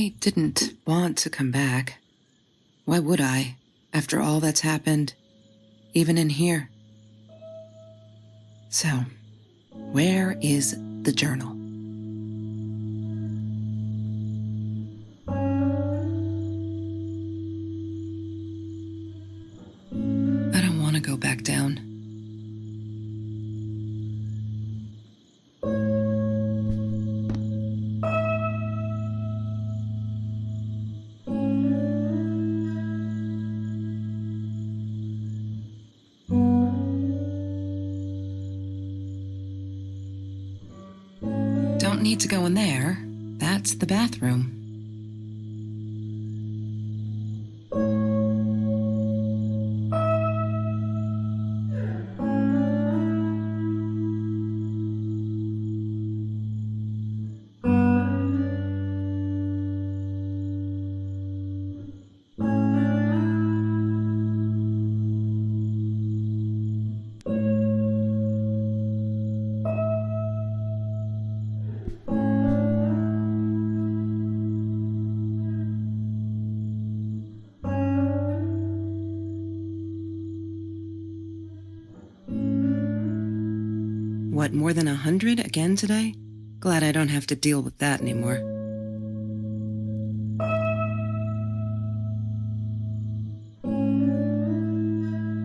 I didn't want to come back. Why would I, after all that's happened, even in here? So, where is the journal? I don't want to go back down. Don't need to go in there. That's the bathroom. What, more than 100 again today? Glad I don't have to deal with that anymore.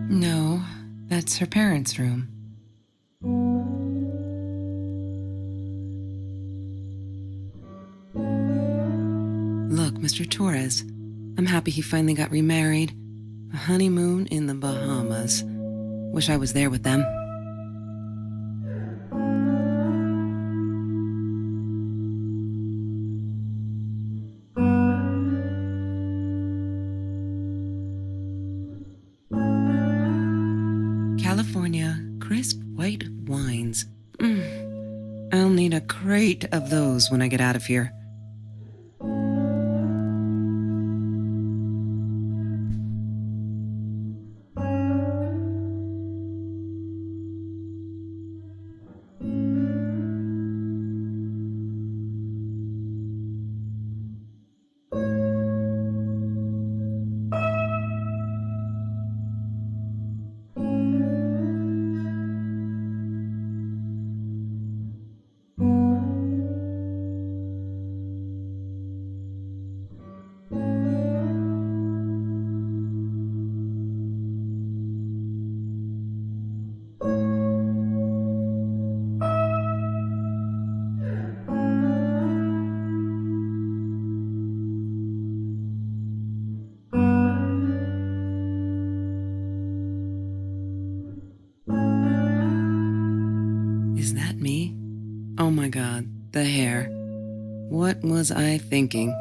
No, that's her parents' room. Look, Mr. Torres, I'm happy he finally got remarried. A honeymoon in the Bahamas. Wish I was there with them. California crisp white wines. I'll need a crate of those when I get out of here. Is that me? Oh my God, the hair. What was I thinking?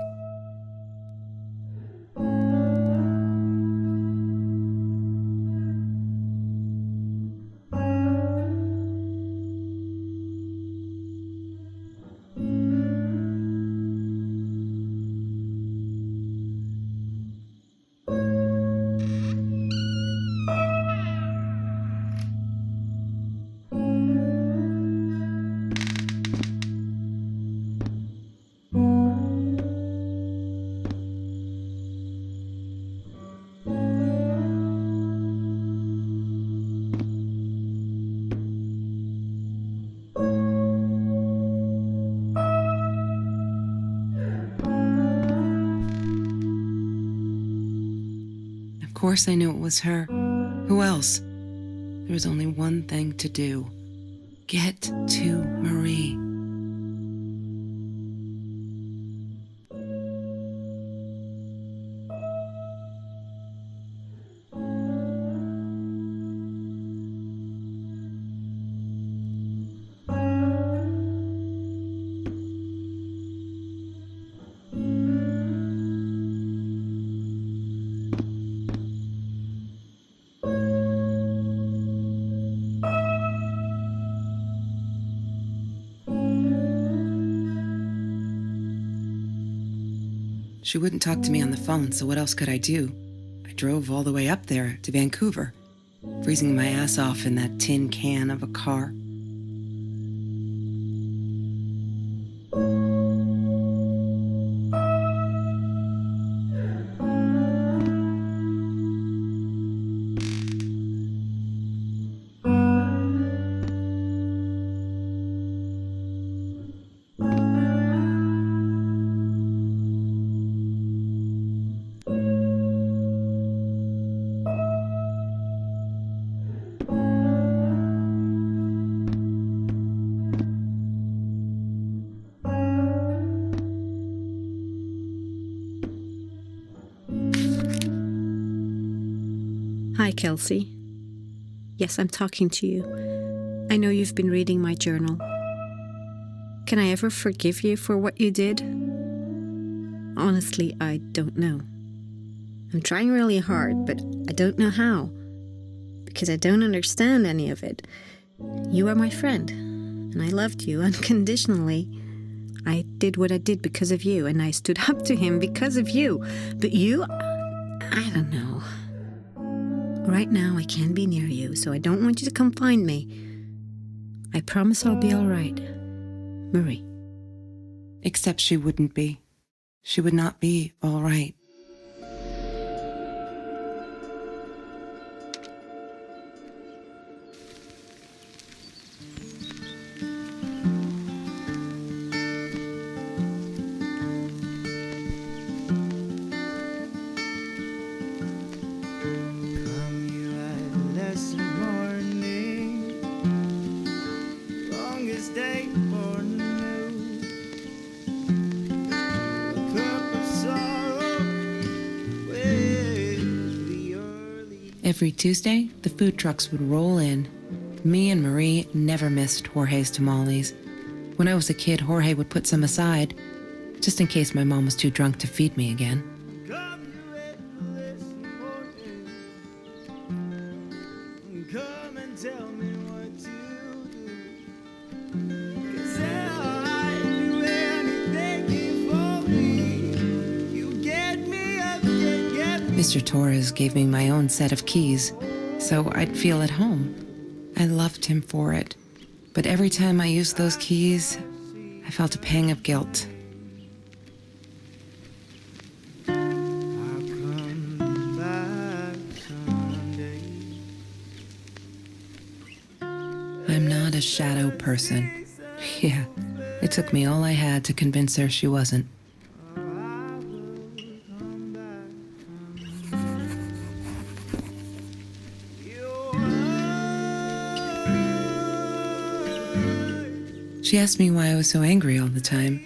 Of course I knew it was her. Who else? There was only one thing to do. Get to Marie. She wouldn't talk to me on the phone, so what else could I do? I drove all the way up there to Vancouver, freezing my ass off in that tin can of a car. Hi, Kelsey. Yes, I'm talking to you. I know you've been reading my journal. Can I ever forgive you for what you did? Honestly, I don't know. I'm trying really hard, but I don't know how. Because I don't understand any of it. You are my friend, and I loved you unconditionally. I did what I did because of you, and I stood up to him because of you. But you, I don't know. Right now, I can't be near you, so I don't want you to come find me. I promise I'll be all right. Marie. Except she wouldn't be. She would not be all right. Every Tuesday, the food trucks would roll in. Me and Marie never missed Jorge's tamales. When I was a kid, Jorge would put some aside, just in case my mom was too drunk to feed me again. Come and tell me what to do. 'Cause I'd do anything for me. You get me up, get me. Mr. Torres gave me my own set of keys, so I'd feel at home. I loved him for it, but every time I used those keys, I felt a pang of guilt. I'm not a shadow person. Yeah, it took me all I had to convince her she wasn't. She asked me why I was so angry all the time,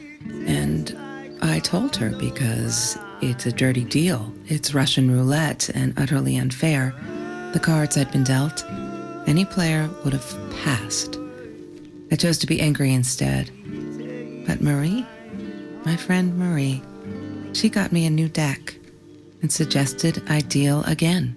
and I told her because it's a dirty deal. It's Russian roulette and utterly unfair. The cards I'd been dealt, any player would have passed. I chose to be angry instead. But Marie, my friend Marie, she got me a new deck and suggested I deal again.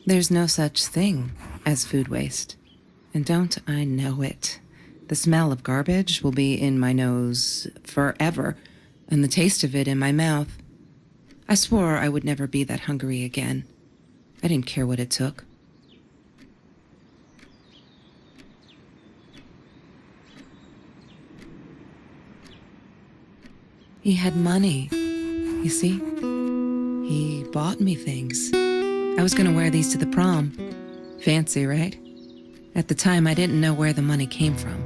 There's no such thing as food waste. And don't I know it? The smell of garbage will be in my nose forever, and the taste of it in my mouth. I swore I would never be that hungry again. I didn't care what it took. He had money, you see? He bought me things. I was gonna wear these to the prom. Fancy, right? At the time, I didn't know where the money came from.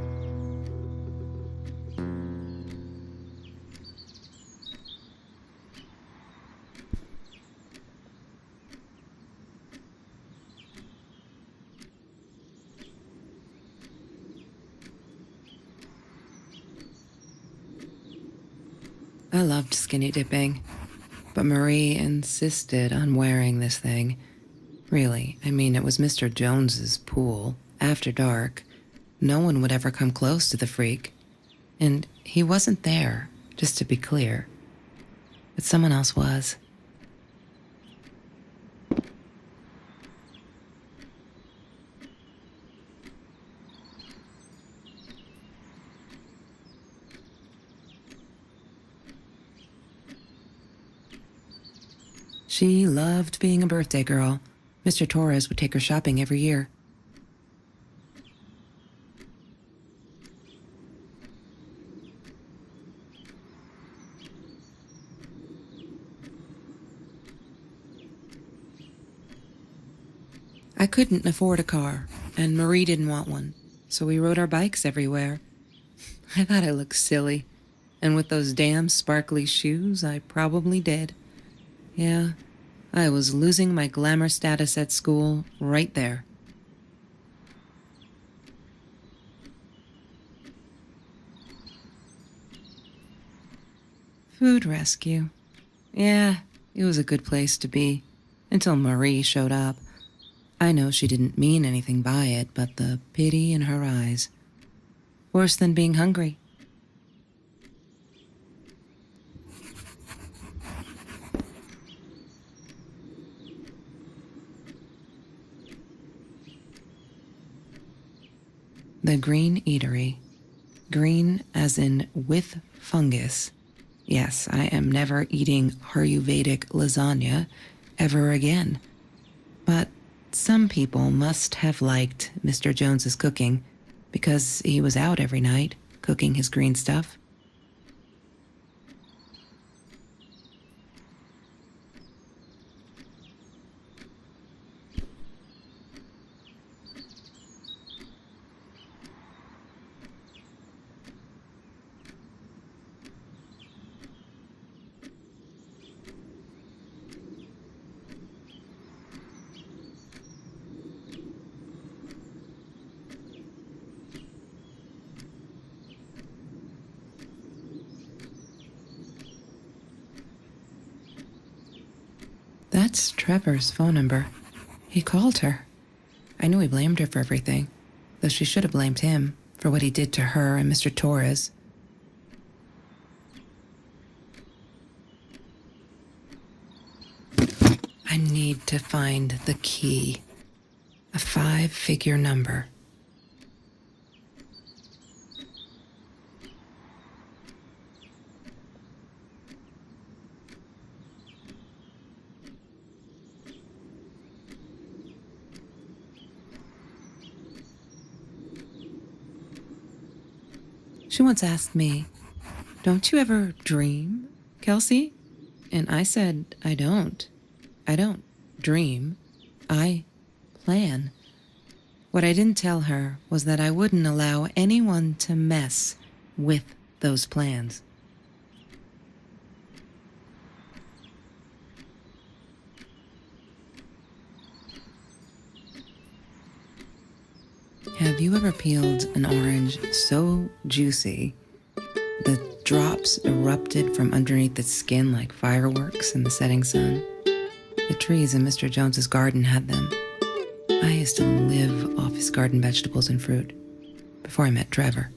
I loved skinny dipping, but Marie insisted on wearing this thing. Really, I mean, it was Mr. Jones's pool, after dark. No one would ever come close to the freak. And he wasn't there, just to be clear. But someone else was. She loved being a birthday girl. Mr. Torres would take her shopping every year. I couldn't afford a car, and Marie didn't want one, so we rode our bikes everywhere. I thought I looked silly, and with those damn sparkly shoes, I probably did. Yeah, I was losing my glamour status at school right there. Food rescue. Yeah, it was a good place to be. Until Marie showed up. I know she didn't mean anything by it, but the pity in her eyes. Worse than being hungry. The Green Eatery. Green as in with fungus. Yes, I am never eating Ayurvedic lasagna ever again. But some people must have liked Mr. Jones's cooking because he was out every night cooking his green stuff. That's Trevor's phone number. He called her. I knew he blamed her for everything, though she should have blamed him for what he did to her and Mr. Torres. I need to find the key. A 5-figure number. She once asked me, "Don't you ever dream, Kelsey?" And I said, I don't. I don't dream. I plan. What I didn't tell her was that I wouldn't allow anyone to mess with those plans. Have you ever peeled an orange so juicy the drops erupted from underneath its skin like fireworks in the setting sun? The trees in Mr. Jones's garden had them. I used to live off his garden vegetables and fruit before I met Trevor.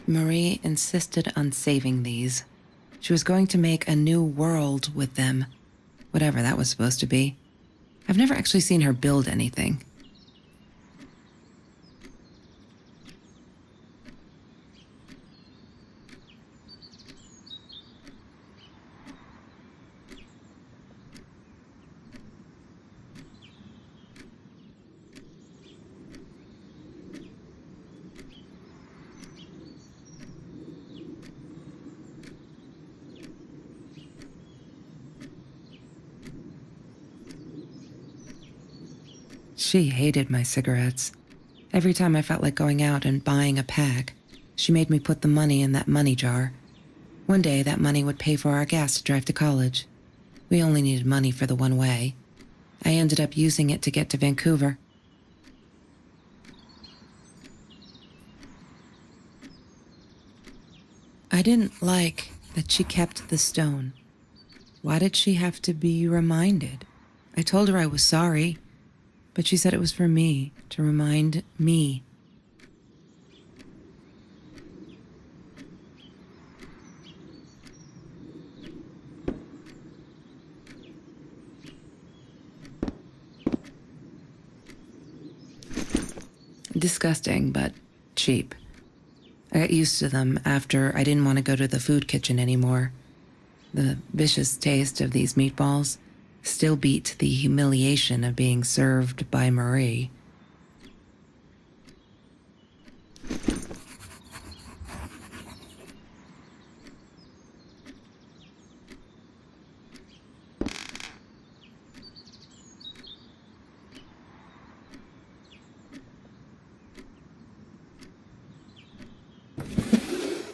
Marie insisted on saving these. She was going to make a new world with them, whatever that was supposed to be. I've never actually seen her build anything. She hated my cigarettes. Every time I felt like going out and buying a pack, she made me put the money in that money jar. One day, that money would pay for our gas to drive to college. We only needed money for the one way. I ended up using it to get to Vancouver. I didn't like that she kept the stone. Why did she have to be reminded? I told her I was sorry, but she said it was for me, to remind me. Disgusting, but cheap. I got used to them after I didn't want to go to the food kitchen anymore. The vicious taste of these meatballs still beat the humiliation of being served by Marie.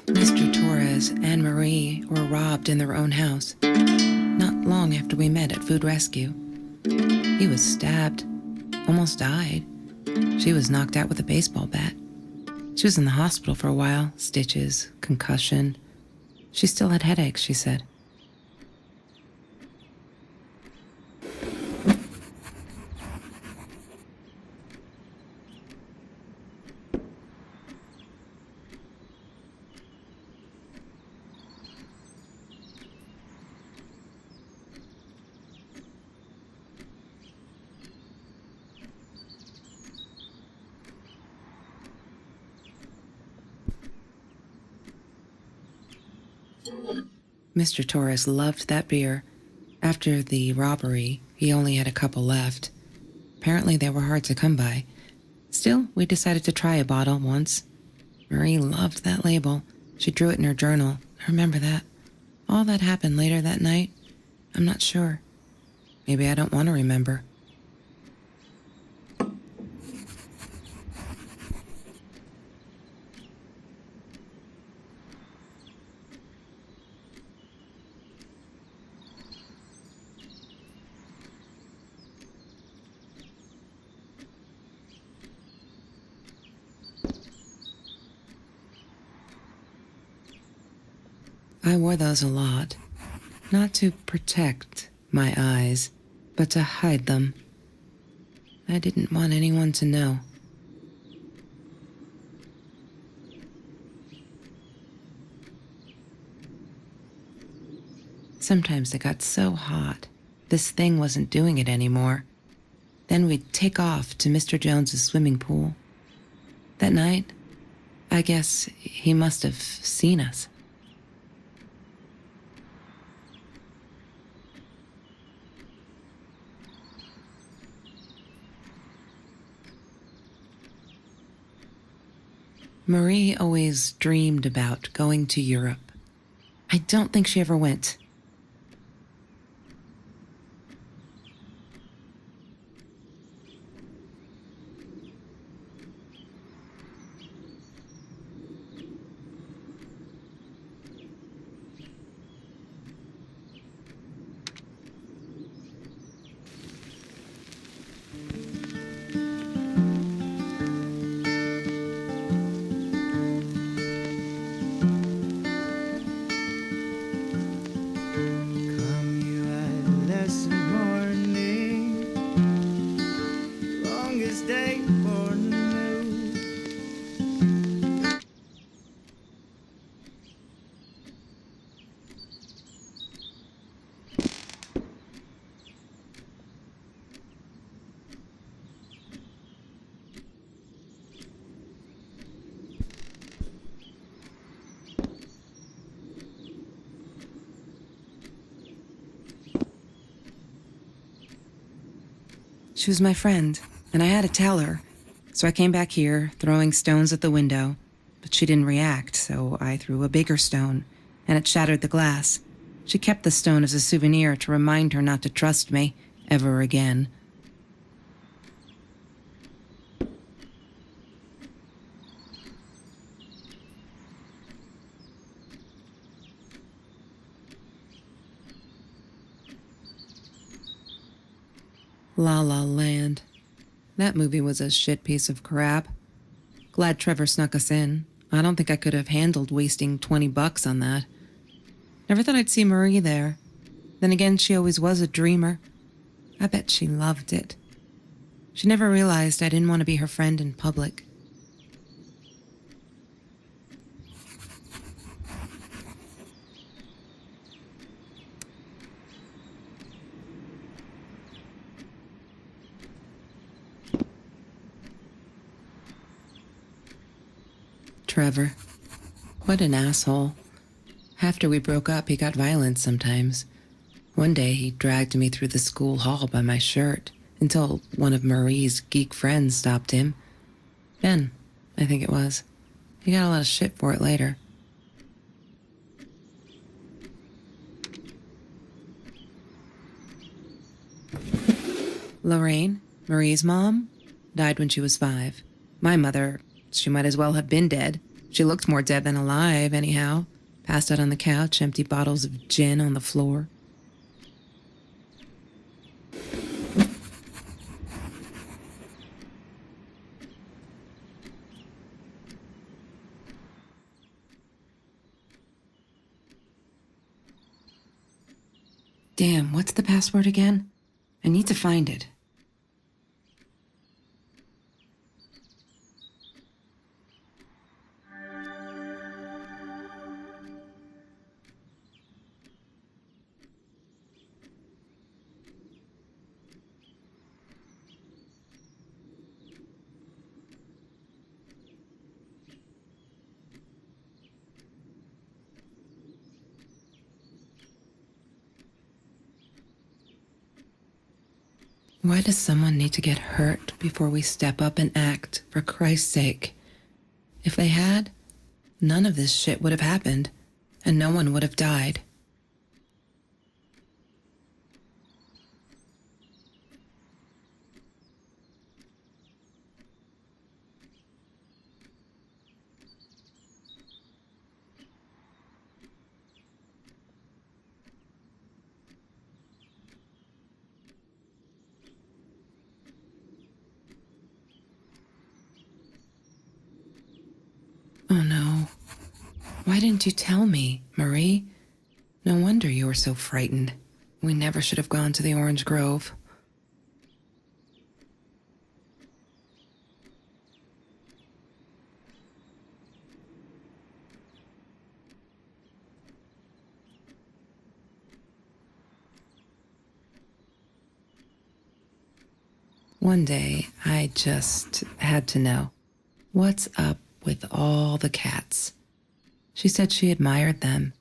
Mr. Torres and Marie were robbed in their own house, not long after we met at Food Rescue. He was stabbed, almost died. She was knocked out with a baseball bat. She was in the hospital for a while, stitches, concussion. She still had headaches, she said. Mr. Torres loved that beer. After the robbery, he only had a couple left. Apparently they were hard to come by. Still, we decided to try a bottle once. Marie loved that label. She drew it in her journal. I remember that. All that happened later that night, I'm not sure. Maybe I don't want to remember. I wore those a lot, not to protect my eyes, but to hide them. I didn't want anyone to know. Sometimes it got so hot, this thing wasn't doing it anymore. Then we'd take off to Mr. Jones's swimming pool. That night, I guess he must have seen us. Marie always dreamed about going to Europe. I don't think she ever went. She was my friend, and I had to tell her. So I came back here, throwing stones at the window, but she didn't react, so I threw a bigger stone, and it shattered the glass. She kept the stone as a souvenir to remind her not to trust me ever again. La La Land. That movie was a shit piece of crap. Glad Trevor snuck us in. I don't think I could have handled wasting $20 on that. Never thought I'd see Marie there. Then again, she always was a dreamer. I bet she loved it. She never realized I didn't want to be her friend in public. Trevor. What an asshole. After we broke up, he got violent sometimes. One day he dragged me through the school hall by my shirt until one of Marie's geek friends stopped him. Ben, I think it was. He got a lot of shit for it later. Lorraine, Marie's mom, died when she was 5. My mother, she might as well have been dead. She looked more dead than alive, anyhow. Passed out on the couch, empty bottles of gin on the floor. Damn, what's the password again? I need to find it. Why does someone need to get hurt before we step up and act, for Christ's sake? If they had, none of this shit would have happened, and no one would have died. Oh no. Why didn't you tell me, Marie? No wonder you were so frightened. We never should have gone to the Orange Grove. One day, I just had to know. What's up with all the cats? She said she admired them,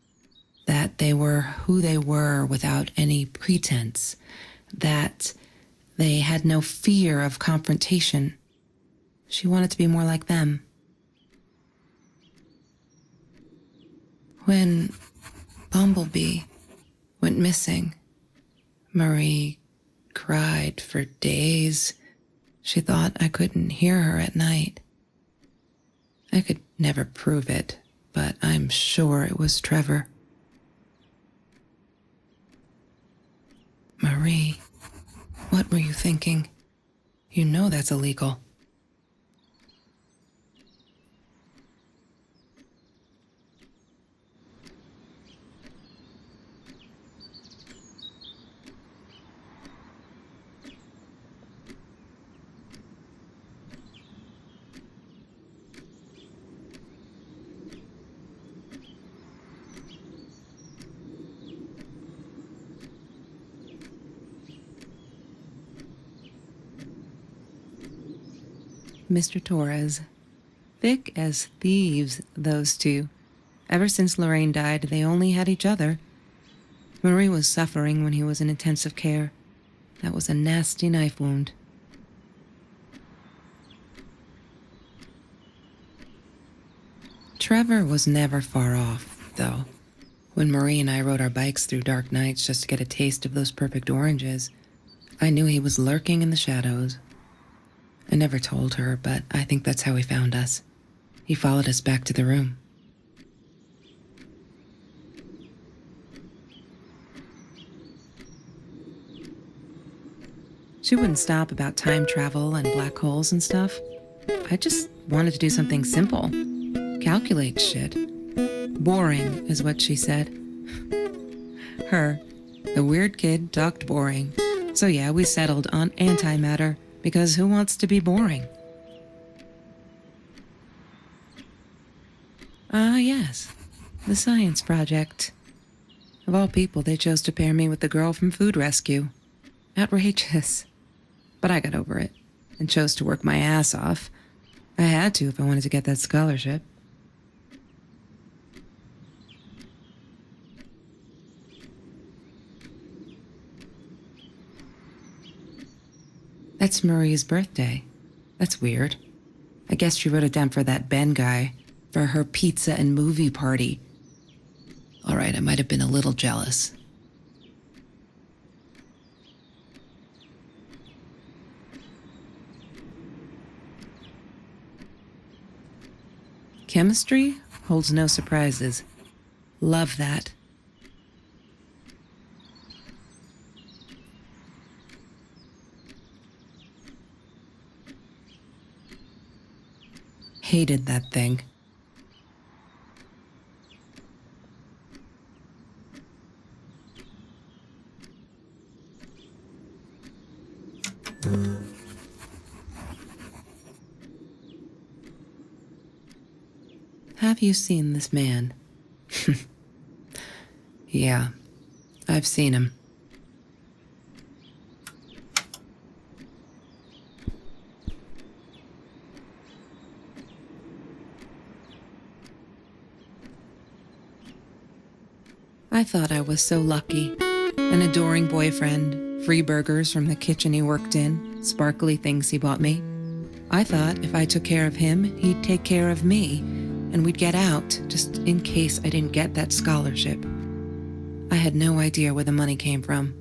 that they were who they were without any pretense, that they had no fear of confrontation. She wanted to be more like them. When Bumblebee went missing, Marie cried for days. She thought I couldn't hear her at night. I could never prove it, but I'm sure it was Trevor. Marie, what were you thinking? You know that's illegal. Mr. Torres. Thick as thieves, those two. Ever since Lorraine died, they only had each other. Marie was suffering when he was in intensive care. That was a nasty knife wound. Trevor was never far off, though. When Marie and I rode our bikes through dark nights just to get a taste of those perfect oranges, I knew he was lurking in the shadows. I never told her, but I think that's how he found us. He followed us back to the room. She wouldn't stop about time travel and black holes and stuff. I just wanted to do something simple. Calculate shit. Boring is what she said. Her, the weird kid, talked boring. So yeah, we settled on antimatter, because who wants to be boring? Ah, yes. The science project. Of all people, they chose to pair me with the girl from Food Rescue. Outrageous. But I got over it and chose to work my ass off. I had to if I wanted to get that scholarship. It's Marie's birthday. That's weird. I guess she wrote it down for that Ben guy, for her pizza and movie party. All right, I might have been a little jealous. Chemistry holds no surprises. Love that. Hated that thing. Have you seen this man? Yeah, I've seen him. I thought I was so lucky. An adoring boyfriend, free burgers from the kitchen he worked in, sparkly things he bought me. I thought if I took care of him, he'd take care of me, and we'd get out, just in case I didn't get that scholarship. I had no idea where the money came from.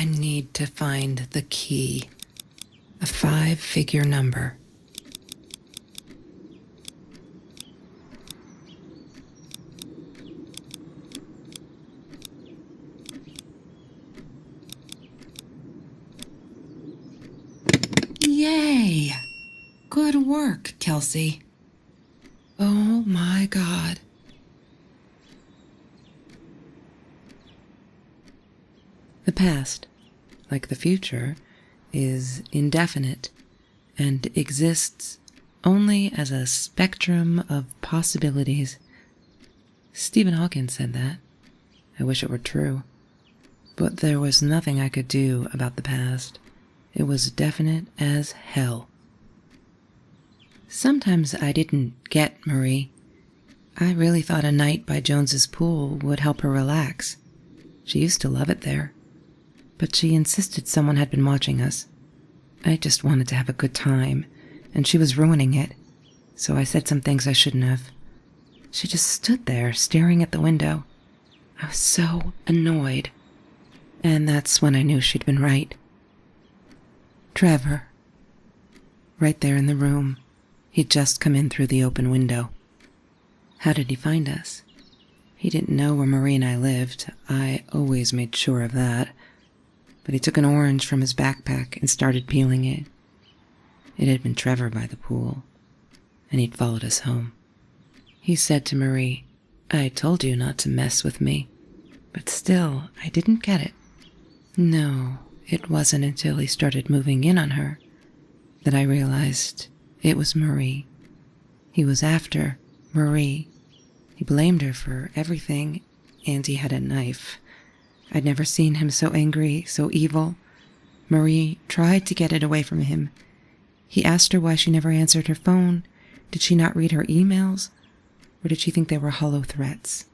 I need to find the key. A 5-figure number. Yay! Good work, Kelsey. Oh my God. The past, like the future, is indefinite and exists only as a spectrum of possibilities. Stephen Hawking said that. I wish it were true. But there was nothing I could do about the past. It was definite as hell. Sometimes I didn't get Marie. I really thought a night by Jones's pool would help her relax. She used to love it there. But she insisted someone had been watching us. I just wanted to have a good time, and she was ruining it. So I said some things I shouldn't have. She just stood there, staring at the window. I was so annoyed. And that's when I knew she'd been right. Trevor. Right there in the room. He'd just come in through the open window. How did he find us? He didn't know where Marie and I lived. I always made sure of that. But he took an orange from his backpack and started peeling it. It had been Trevor by the pool, and he'd followed us home. He said to Marie, "I told you not to mess with me." But still, I didn't get it. No, it wasn't until he started moving in on her that I realized it was Marie. He was after Marie. He blamed her for everything, and he had a knife. I'd never seen him so angry, so evil. Marie tried to get it away from him. He asked her why she never answered her phone. Did she not read her emails? Or did she think they were hollow threats?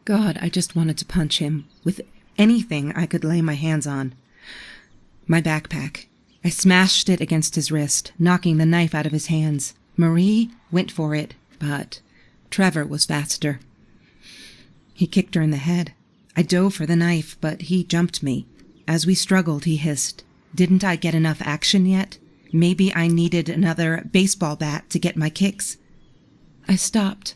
God, I just wanted to punch him with anything I could lay my hands on. My backpack. I smashed it against his wrist, knocking the knife out of his hands. Marie went for it, but Trevor was faster. He kicked her in the head. I dove for the knife, but he jumped me. As we struggled, he hissed, "Didn't I get enough action yet? Maybe I needed another baseball bat to get my kicks." I stopped,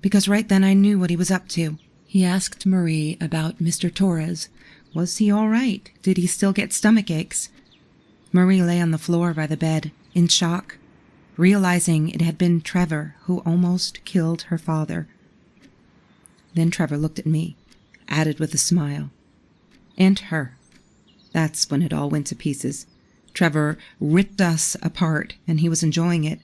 because right then I knew what he was up to. He asked Marie about Mr. Torres. Was he all right? Did he still get stomach aches? Marie lay on the floor by the bed, in shock, realizing it had been Trevor who almost killed her father. Then Trevor looked at me, added with a smile, "And her." That's when it all went to pieces. Trevor ripped us apart, and he was enjoying it.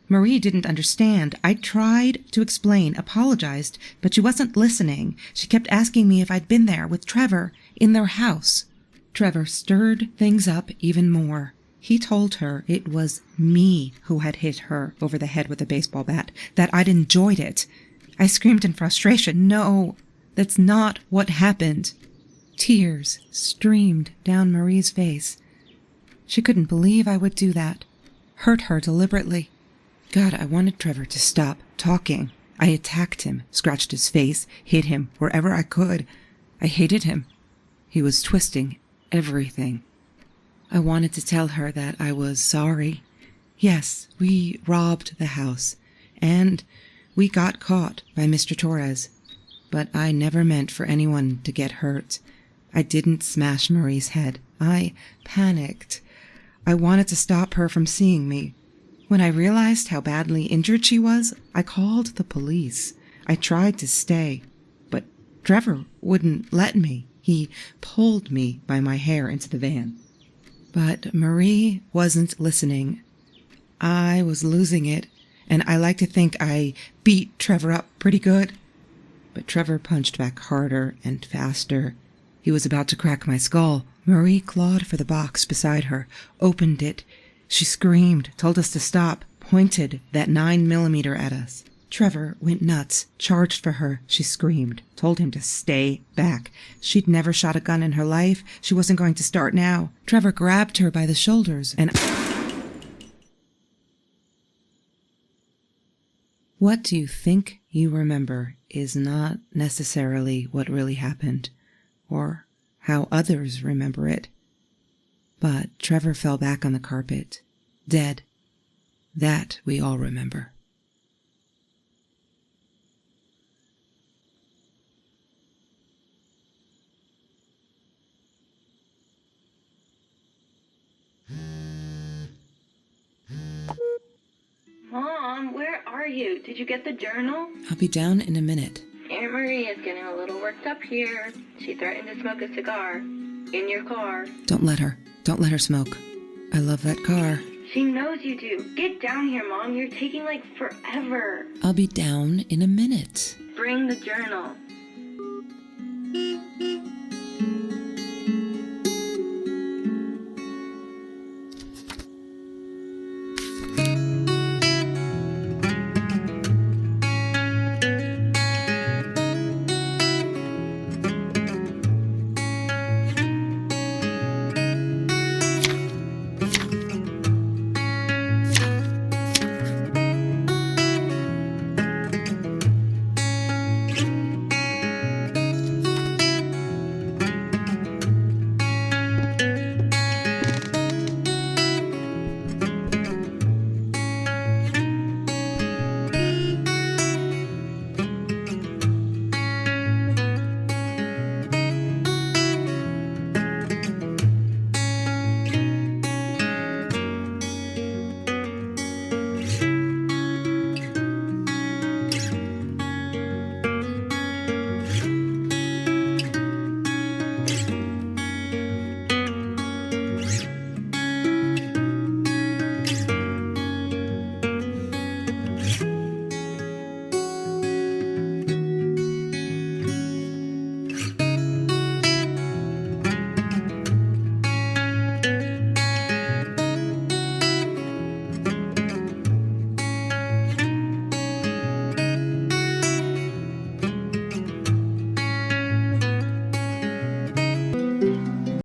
Marie didn't understand. I tried to explain, apologized, but she wasn't listening. She kept asking me if I'd been there with Trevor in their house. Trevor stirred things up even more. He told her it was me who had hit her over the head with a baseball bat, that I'd enjoyed it. I screamed in frustration, "No, that's not what happened." Tears streamed down Marie's face. She couldn't believe I would do that, hurt her deliberately. God, I wanted Trevor to stop talking. I attacked him, scratched his face, hit him wherever I could. I hated him. He was twisting everything. I wanted to tell her that I was sorry. Yes, we robbed the house, and we got caught by Mr. Torres. But I never meant for anyone to get hurt. I didn't smash Marie's head. I panicked. I wanted to stop her from seeing me. When I realized how badly injured she was, I called the police. I tried to stay, but Trevor wouldn't let me. He pulled me by my hair into the van. But Marie wasn't listening. I was losing it, and I like to think I beat Trevor up pretty good. But Trevor punched back harder and faster. He was about to crack my skull. Marie clawed for the box beside her, opened it. She screamed, told us to stop, pointed that 9mm at us. Trevor went nuts, charged for her. She screamed, told him to stay back. She'd never shot a gun in her life. She wasn't going to start now. Trevor grabbed her by the shoulders and... What you think you remember is not necessarily what really happened, or how others remember it. But Trevor fell back on the carpet, dead. That we all remember. Mom, where are you? Did you get the journal? I'll be down in a minute. Aunt Marie is getting a little worked up here. She threatened to smoke a cigar. In your car. Don't let her. Don't let her smoke. I love that car. She knows you do. Get down here, Mom. You're taking like forever. I'll be down in a minute. Bring the journal.